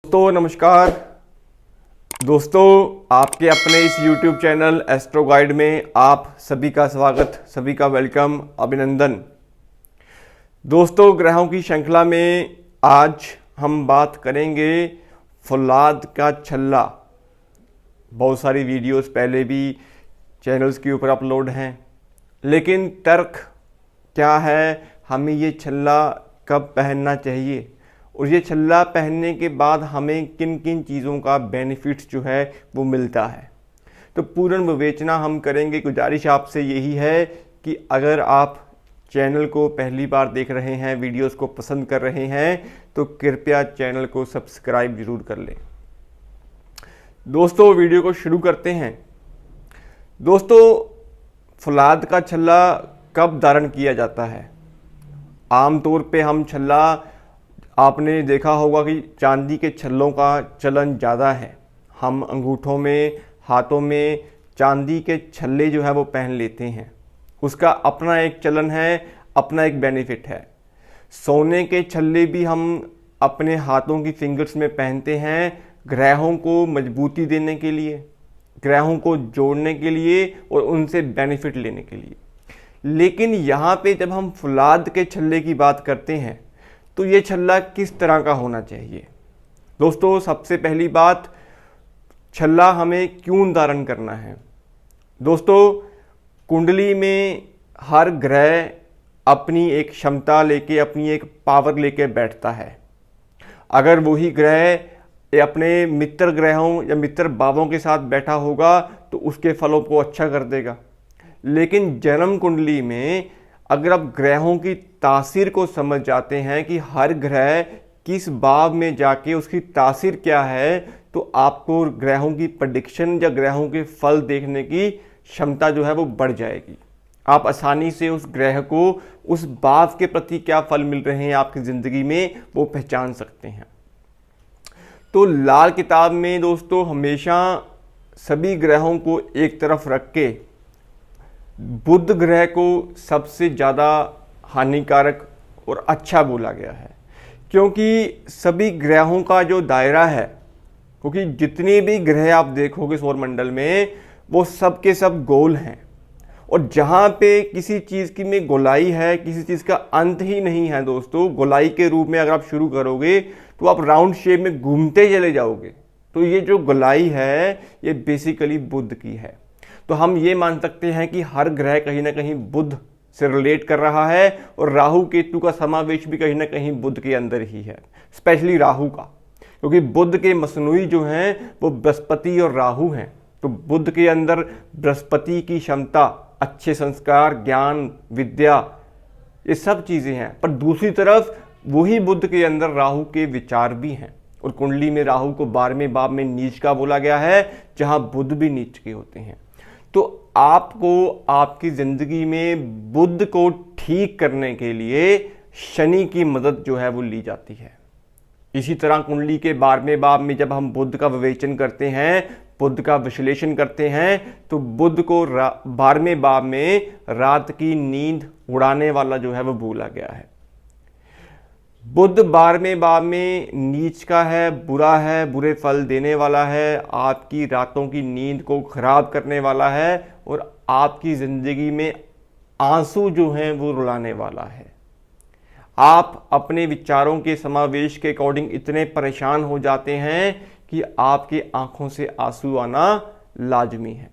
दोस्तों नमस्कार। दोस्तों आपके अपने इस YouTube चैनल एस्ट्रो गाइड में आप सभी का स्वागत, सभी का वेलकम, अभिनंदन। दोस्तों ग्रहों की श्रृंखला में आज हम बात करेंगे फौलाद का छल्ला। बहुत सारी वीडियोस पहले भी चैनल्स के ऊपर अपलोड हैं, लेकिन तर्क क्या है, हमें ये छल्ला कब पहनना चाहिए और ये छल्ला पहनने के बाद हमें किन किन चीज़ों का बेनिफिट्स जो है वो मिलता है, तो पूर्ण विवेचना हम करेंगे। गुजारिश आपसे यही है कि अगर आप चैनल को पहली बार देख रहे हैं, वीडियोस को पसंद कर रहे हैं, तो कृपया चैनल को सब्सक्राइब जरूर कर लें। दोस्तों वीडियो को शुरू करते हैं। दोस्तों फौलाद का छल्ला कब धारण किया जाता है? आमतौर पे हम छल्ला, आपने देखा होगा कि चांदी के छल्लों का चलन ज़्यादा है। हम अंगूठों में, हाथों में चांदी के छल्ले जो है वो पहन लेते हैं। उसका अपना एक चलन है, अपना एक बेनिफिट है। सोने के छल्ले भी हम अपने हाथों की फिंगर्स में पहनते हैं, ग्रहों को मजबूती देने के लिए, ग्रहों को जोड़ने के लिए और उनसे बेनिफिट लेने के लिए। लेकिन यहाँ पे जब हम फौलाद के छल्ले की बात करते हैं तो ये छल्ला किस तरह का होना चाहिए? दोस्तों सबसे पहली बात, छल्ला हमें क्यों धारण करना है? दोस्तों कुंडली में हर ग्रह अपनी एक क्षमता लेके, अपनी एक पावर लेके बैठता है। अगर वही ग्रह अपने मित्र ग्रहों या मित्र भावों के साथ बैठा होगा तो उसके फलों को अच्छा कर देगा। लेकिन जन्म कुंडली में अगर आप ग्रहों की तासीर को समझ जाते हैं कि हर ग्रह किस भाव में जाके उसकी तासीर क्या है, तो आपको ग्रहों की प्रेडिक्शन या ग्रहों के फल देखने की क्षमता जो है वो बढ़ जाएगी। आप आसानी से उस ग्रह को, उस भाव के प्रति क्या फल मिल रहे हैं आपकी ज़िंदगी में, वो पहचान सकते हैं। तो लाल किताब में दोस्तों हमेशा सभी ग्रहों को एक तरफ रख के बुध ग्रह को सबसे ज़्यादा हानिकारक और अच्छा बोला गया है, क्योंकि सभी ग्रहों का जो दायरा है, क्योंकि जितने भी ग्रह आप देखोगे सौरमंडल में वो सब के सब गोल हैं, और जहाँ पे किसी चीज़ की में गोलाई है, किसी चीज़ का अंत ही नहीं है दोस्तों। गोलाई के रूप में अगर आप शुरू करोगे तो आप राउंड शेप में घूमते चले जाओगे। तो ये जो गोलाई है ये बेसिकली बुध की है। तो हम ये मान सकते हैं कि हर ग्रह कहीं ना कहीं बुध से रिलेट कर रहा है, और राहु केतु का समावेश भी कहीं ना कहीं बुध के अंदर ही है, स्पेशली राहु का, क्योंकि बुध के मसनूई जो हैं वो बृहस्पति और राहु हैं। तो बुध के अंदर बृहस्पति की क्षमता, अच्छे संस्कार, ज्ञान, विद्या, ये सब चीज़ें हैं, पर दूसरी तरफ वही बुध के अंदर राहु के विचार भी हैं। और कुंडली में राहु को 12वें भाव में नीच का बोला गया है, जहाँ बुध भी नीच के होते हैं। तो आपको आपकी ज़िंदगी में बुध को ठीक करने के लिए शनि की मदद जो है वो ली जाती है। इसी तरह कुंडली के 12वें भाव में जब हम बुध का विवेचन करते हैं, बुध का विश्लेषण करते हैं, तो बुध को 12वें भाव में रात की नींद उड़ाने वाला जो है वो बोला गया है। बुध 12वें भाव में नीच का है, बुरा है, बुरे फल देने वाला है, आपकी रातों की नींद को खराब करने वाला है, और आपकी ज़िंदगी में आंसू जो हैं वो रुलाने वाला है। आप अपने विचारों के समावेश के अकॉर्डिंग इतने परेशान हो जाते हैं कि आपकी आंखों से आंसू आना लाजमी है,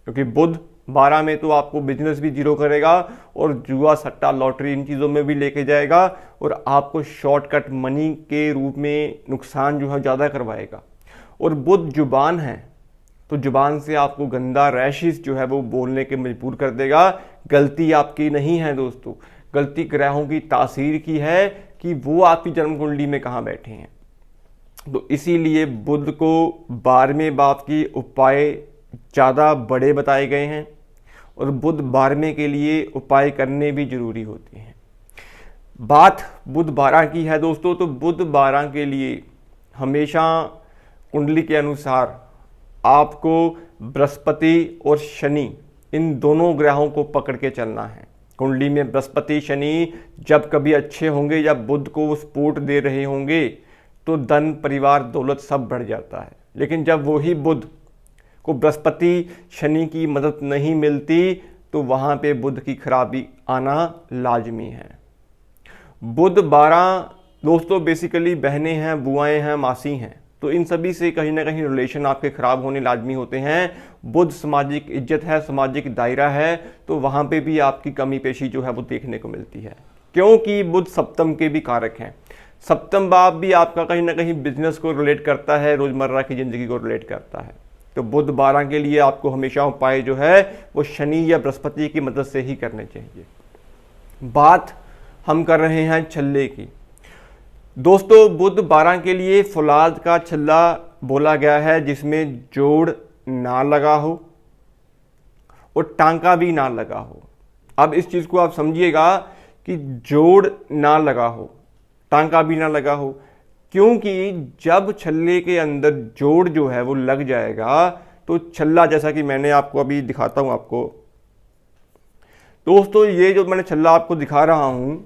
क्योंकि बुध 12 में तो आपको बिजनेस भी जीरो करेगा और जुआ, सट्टा, लॉटरी, इन चीज़ों में भी लेके जाएगा, और आपको शॉर्टकट मनी के रूप में नुकसान जो है ज़्यादा करवाएगा। और बुध जुबान है, तो जुबान से आपको गंदा रैशिस जो है वो बोलने के मजबूर कर देगा। गलती आपकी नहीं है दोस्तों, गलती ग्रहों की तासीर की है कि वो आपकी जन्म कुंडली में कहाँ बैठे हैं। तो इसीलिए बुध को 12वें भाव की उपाय ज़्यादा बड़े बताए गए हैं, और बुध 12वें के लिए उपाय करने भी जरूरी होते हैं। बात बुध 12 की है दोस्तों, तो बुध 12 के लिए हमेशा कुंडली के अनुसार आपको बृहस्पति और शनि, इन दोनों ग्रहों को पकड़ के चलना है। कुंडली में बृहस्पति शनि जब कभी अच्छे होंगे या बुध को वो सपोर्ट दे रहे होंगे, तो धन, परिवार, दौलत सब बढ़ जाता है। लेकिन जब वही बुध को बृहस्पति शनि की मदद नहीं मिलती तो वहाँ पे बुध की खराबी आना लाजमी है। बुध 12 दोस्तों बेसिकली बहनें हैं, बुआएं हैं, मासी हैं, तो इन सभी से कहीं ना कहीं रिलेशन आपके खराब होने लाजमी होते हैं। बुध सामाजिक इज्जत है, सामाजिक दायरा है, तो वहाँ पे भी आपकी कमी पेशी जो है वो देखने को मिलती है, क्योंकि बुध सप्तम के भी कारक हैं। सप्तम भाव भी आपका कहीं ना कहीं बिजनेस को रिलेट करता है, रोजमर्रा की जिंदगी को रिलेट करता है। तो बुध 12 के लिए आपको हमेशा उपाय जो है वो शनि या बृहस्पति की मदद से ही करने चाहिए। बात हम कर रहे हैं छल्ले की। दोस्तों बुध 12 के लिए फौलाद का छल्ला बोला गया है जिसमें जोड़ ना लगा हो और टांका भी ना लगा हो। अब इस चीज को आप समझिएगा कि जोड़ ना लगा हो, टांका भी ना लगा हो, क्योंकि जब छल्ले के अंदर जोड़ जो है वो लग जाएगा तो छल्ला, जैसा कि मैंने आपको अभी दिखाता हूं आपको दोस्तों, ये जो मैंने छल्ला आपको दिखा रहा हूं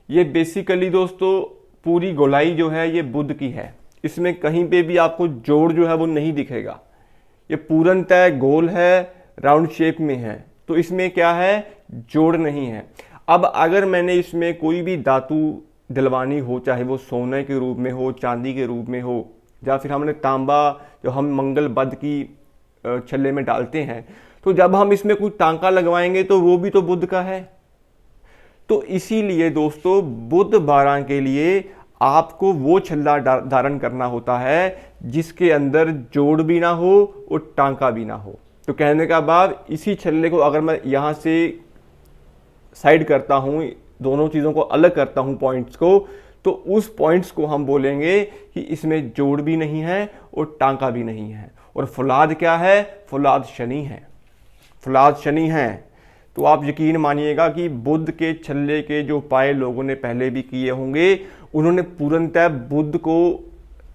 ये बेसिकली दोस्तों पूरी गोलाई जो है ये बुध की है। इसमें कहीं पे भी आपको जोड़ जो है वो नहीं दिखेगा। ये पूर्णतः गोल है, राउंड शेप में है, तो इसमें क्या है, जोड़ नहीं है। अब अगर मैंने इसमें कोई भी धातु डलवानी हो, चाहे वो सोने के रूप में हो, चांदी के रूप में हो, या फिर हमने तांबा जो हम मंगल बद की छल्ले में डालते हैं, तो जब हम इसमें कोई टांका लगवाएंगे तो वो भी तो बुध का है। तो इसीलिए दोस्तों बुध 12 के लिए आपको वो छल्ला धारण करना होता है जिसके अंदर जोड़ भी ना हो और टांका भी ना हो। तो कहने का भाव, इसी छल्ले को अगर मैं यहाँ से साइड करता हूँ, दोनों चीज़ों को अलग करता हूँ पॉइंट्स को, तो उस पॉइंट्स को हम बोलेंगे कि इसमें जोड़ भी नहीं है और टांका भी नहीं है। और फौलाद क्या है, फौलाद शनि है, फौलाद शनि है। तो आप यकीन मानिएगा कि बुध के छल्ले के जो उपाय लोगों ने पहले भी किए होंगे, उन्होंने पूर्णतः बुध को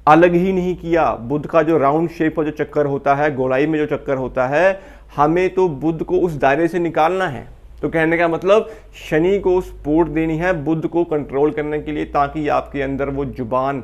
अलग ही नहीं किया। बुध का जो राउंड शेप का जो चक्कर होता है, गोलाई में जो चक्कर होता है, हमें तो बुध को उस दायरे से निकालना है। तो कहने का मतलब शनि को सपोर्ट देनी है बुध को कंट्रोल करने के लिए, ताकि आपके अंदर वो जुबान,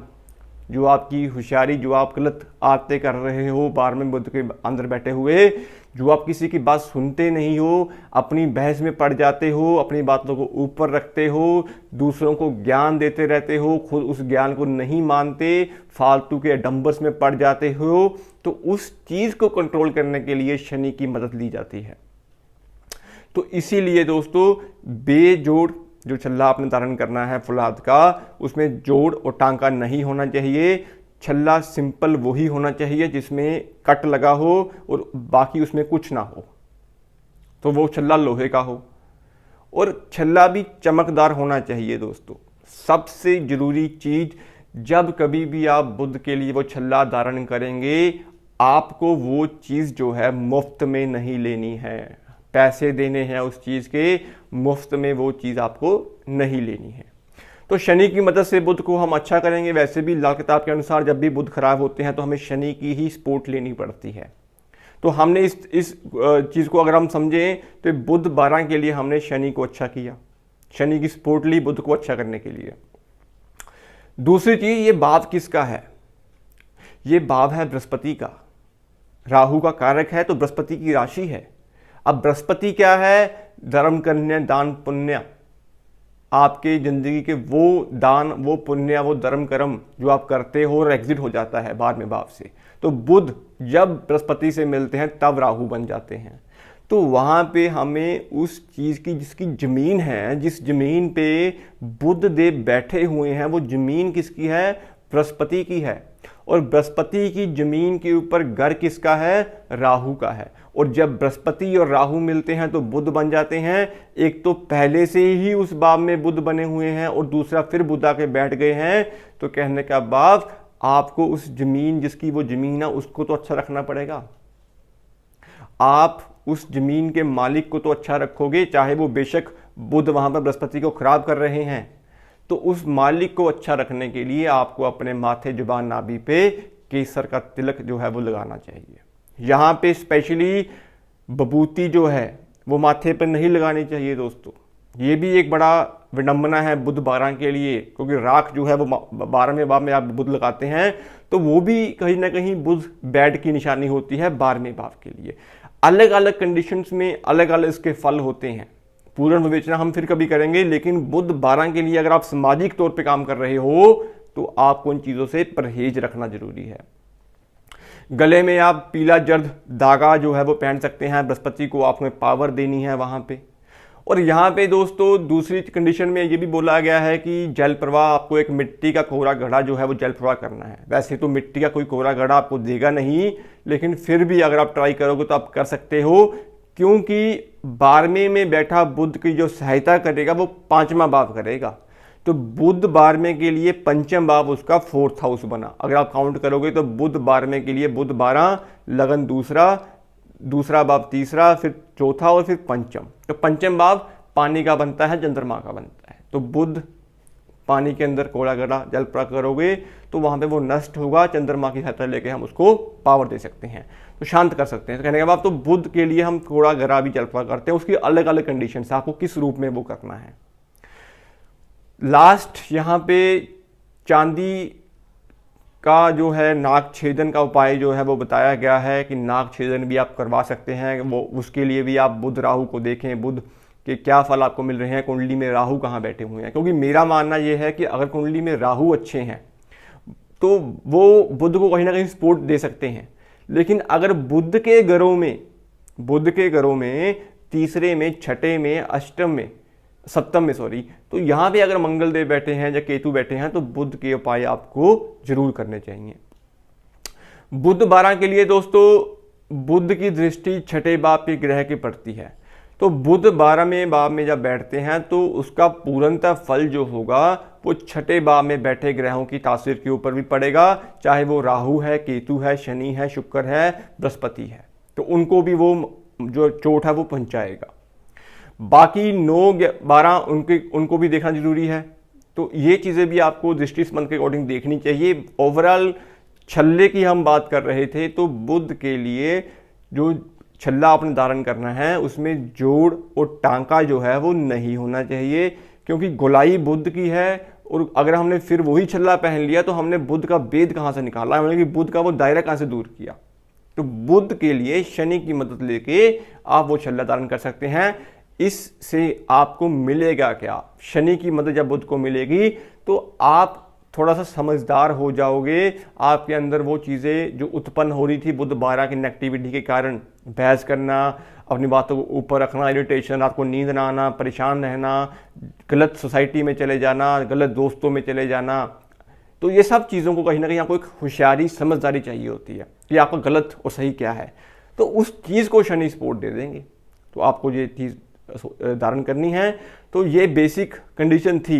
जो आपकी होशियारी, जो आप गलत आदतें कर रहे हो 12वें बुध के अंदर बैठे हुए, जो आप किसी की बात सुनते नहीं हो, अपनी बहस में पड़ जाते हो, अपनी बातों को ऊपर रखते हो, दूसरों को ज्ञान देते रहते हो, खुद उस ज्ञान को नहीं मानते, फालतू के डंबर्स में पड़ जाते हो, तो उस चीज़ को कंट्रोल करने के लिए शनि की मदद ली जाती है। तो इसीलिए दोस्तों बेजोड़ जो छल्ला आपने धारण करना है फौलाद का, उसमें जोड़ और टांका नहीं होना चाहिए। छल्ला सिंपल वही होना चाहिए जिसमें कट लगा हो और बाकी उसमें कुछ ना हो, तो वो छल्ला लोहे का हो। और छल्ला भी चमकदार होना चाहिए दोस्तों। सबसे जरूरी चीज, जब कभी भी आप बुध के लिए वो छल्ला धारण करेंगे, आपको वो चीज जो है मुफ्त में नहीं लेनी है, पैसे देने हैं उस चीज के, मुफ्त में वो चीज आपको नहीं लेनी है। तो शनि की मदद से बुध को हम अच्छा करेंगे। वैसे भी लाल किताब के अनुसार जब भी बुध खराब होते हैं तो हमें शनि की ही सपोर्ट लेनी पड़ती है। तो हमने इस चीज को अगर हम समझें तो बुध 12 के लिए हमने शनि को अच्छा किया, शनि की सपोर्ट ली बुध को अच्छा करने के लिए। दूसरी चीज, ये भाव किसका है, ये भाव है बृहस्पति का, राहु का कारक है, तो बृहस्पति की राशि है। अब बृहस्पति क्या है, धर्म कन्या दान पुण्य, आपके जिंदगी के वो दान, वो पुण्य, वो धर्म कर्म जो आप करते हो और एग्जिट हो जाता है 12वें भाव से। तो बुध जब बृहस्पति से मिलते हैं तब राहु बन जाते हैं। तो वहाँ पे हमें उस चीज़ की, जिसकी ज़मीन है, जिस ज़मीन पे बुध देव बैठे हुए हैं, वो ज़मीन किसकी है, बृहस्पति की है। और बृहस्पति की ज़मीन के ऊपर घर किसका है, राहु का है। और जब बृहस्पति और राहु मिलते हैं तो बुध बन जाते हैं। एक तो पहले से ही उस भाव में बुध बने हुए हैं और दूसरा फिर बुध आके बैठ गए हैं। तो कहने का भाव, आपको उस जमीन, जिसकी वो जमीन है, उसको तो अच्छा रखना पड़ेगा। आप उस जमीन के मालिक को तो अच्छा रखोगे, चाहे वो बेशक बुध वहां पर बृहस्पति को खराब कर रहे हैं, तो उस मालिक को अच्छा रखने के लिए आपको अपने माथे, जुबान, नाभि पे केसर का तिलक जो है वो लगाना चाहिए। यहाँ पे स्पेशली बबूती जो है वो माथे पर नहीं लगानी चाहिए दोस्तों। ये भी एक बड़ा विडंबना है बुध 12 के लिए, क्योंकि राख जो है वो 12वें भाव में आप बुध लगाते हैं तो वो भी कहीं ना कहीं बुध बैड की निशानी होती है 12वें भाव के लिए। अलग अलग कंडीशंस में अलग अलग इसके फल होते हैं, पूर्ण विवेचना हम फिर कभी करेंगे, लेकिन बुध 12 के लिए अगर आप सामाजिक तौर पे काम कर रहे हो तो आपको उन चीज़ों से परहेज रखना जरूरी है। गले में आप पीला जर्द धागा जो है वो पहन सकते हैं, बृहस्पति को आपने पावर देनी है वहाँ पे। और यहाँ पे दोस्तों दूसरी कंडीशन में ये भी बोला गया है कि जल प्रवाह, आपको एक मिट्टी का कोरा घड़ा जो है वो जल प्रवाह करना है। वैसे तो मिट्टी का कोई कोरा घड़ा आपको देगा नहीं, लेकिन फिर भी अगर आप ट्राई करोगे तो आप कर सकते हो, क्योंकि 12वें में बैठा बुध की जो सहायता करेगा वो 5वां भाव करेगा। तो बुध 12वें के लिए 5वां भाव उसका 4th हाउस बना। अगर आप काउंट करोगे तो बुध 12वें के लिए बुध 12, लगन दूसरा भाव तीसरा, फिर चौथा और फिर पंचम। तो पंचम भाव पानी का बनता है, चंद्रमा का बनता है। तो बुध पानी के अंदर कोड़ा घड़ा जल प्रवाह करोगे तो वहां पे वो नष्ट होगा, चंद्रमा की सहायता लेके हम उसको पावर दे सकते हैं, तो शांत कर सकते हैं। तो कहने के बाद तो बुध के लिए हम कोड़ा घड़ा भी जल प्रवाह करते हैं, उसकी अलग अलग कंडीशन है, आपको किस रूप में वो करना है। लास्ट यहाँ पे चांदी का जो है नाक छेदन का उपाय जो है वो बताया गया है कि नाक छेदन भी आप करवा सकते हैं। वो उसके लिए भी आप बुध राहु को देखें, बुध के क्या फल आपको मिल रहे हैं, कुंडली में राहु कहाँ बैठे हुए हैं। क्योंकि मेरा मानना ये है कि अगर कुंडली में राहु अच्छे हैं तो वो बुध को कहीं ना कहीं सपोर्ट दे सकते हैं, लेकिन अगर बुध के घरों में तीसरे में, छठे में, अष्टम में, सप्तम में तो यहाँ पे अगर मंगल देव बैठे हैं या केतु बैठे हैं तो बुध के उपाय आपको जरूर करने चाहिए। बुध 12 के लिए दोस्तों बुध की दृष्टि छठे भाव के ग्रह की पड़ती है, तो बुध 12वें भाव में जब बैठते हैं तो उसका पूर्णतः फल जो होगा वो छठे भाव में बैठे ग्रहों की तासीर के ऊपर भी पड़ेगा, चाहे वो राहु है, केतु है, शनि है, शुक्र है, बृहस्पति है, तो उनको भी वो जो चोट है वो पहुंचाएगा। बाकी 9, 12 उनको भी देखना जरूरी है। तो ये चीज़ें भी आपको दृष्टि संबंध के अकॉर्डिंग देखनी चाहिए। ओवरऑल छल्ले की हम बात कर रहे थे, तो बुध के लिए जो छल्ला आपने धारण करना है उसमें जोड़ और टांका जो है वो नहीं होना चाहिए, क्योंकि गोलाई बुध की है। और अगर हमने फिर वही छल्ला पहन लिया तो हमने बुध का भेद कहाँ से निकाला, हमने कि बुध का वो दायरा कहाँ से दूर किया। तो बुध के लिए शनि की मदद लेके आप वो छल्ला धारण कर सकते हैं। इससे आपको मिलेगा क्या, शनि की मदद जब बुध को मिलेगी तो आप थोड़ा सा समझदार हो जाओगे। आपके अंदर वो चीज़ें जो उत्पन्न हो रही थी बुध 12 की नेगेटिविटी के कारण, बहस करना, अपनी बातों को ऊपर रखना, इरिटेशन, रात को नींद ना आना, परेशान रहना, गलत सोसाइटी में चले जाना, गलत दोस्तों में चले जाना, तो ये सब चीज़ों को कहीं ना कहीं आपको एक होशियारी, समझदारी चाहिए होती है कि आपका गलत और सही क्या है। तो उस चीज़ को शनि सपोर्ट दे देंगे, तो आपको ये चीज़ धारण करनी है। तो ये बेसिक कंडीशन थी।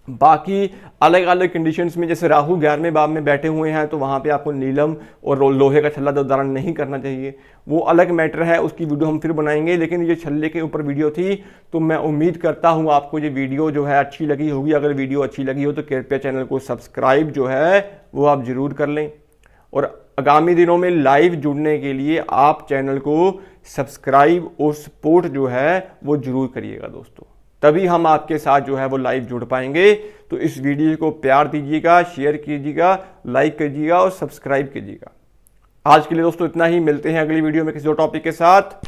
बाकी अलग अलग कंडीशंस में, जैसे राहु 11वें भाव में बैठे हुए हैं तो वहाँ पे आपको नीलम और लोहे का छल्ला धारण नहीं करना चाहिए, वो अलग मैटर है, उसकी वीडियो हम फिर बनाएंगे। लेकिन ये छल्ले के ऊपर वीडियो थी, तो मैं उम्मीद करता हूँ आपको ये वीडियो जो है अच्छी लगी होगी। अगर वीडियो अच्छी लगी हो तो कृपया चैनल को सब्सक्राइब जो है वो आप ज़रूर कर लें, और आगामी दिनों में लाइव जुड़ने के लिए आप चैनल को सब्सक्राइब और सपोर्ट जो है वो जरूर करिएगा दोस्तों, तभी हम आपके साथ जो है वो लाइव जुड़ पाएंगे। तो इस वीडियो को प्यार दीजिएगा, शेयर कीजिएगा, लाइक कीजिएगा और सब्सक्राइब कीजिएगा। आज के लिए दोस्तों इतना ही, मिलते हैं अगली वीडियो में किसी और टॉपिक के साथ।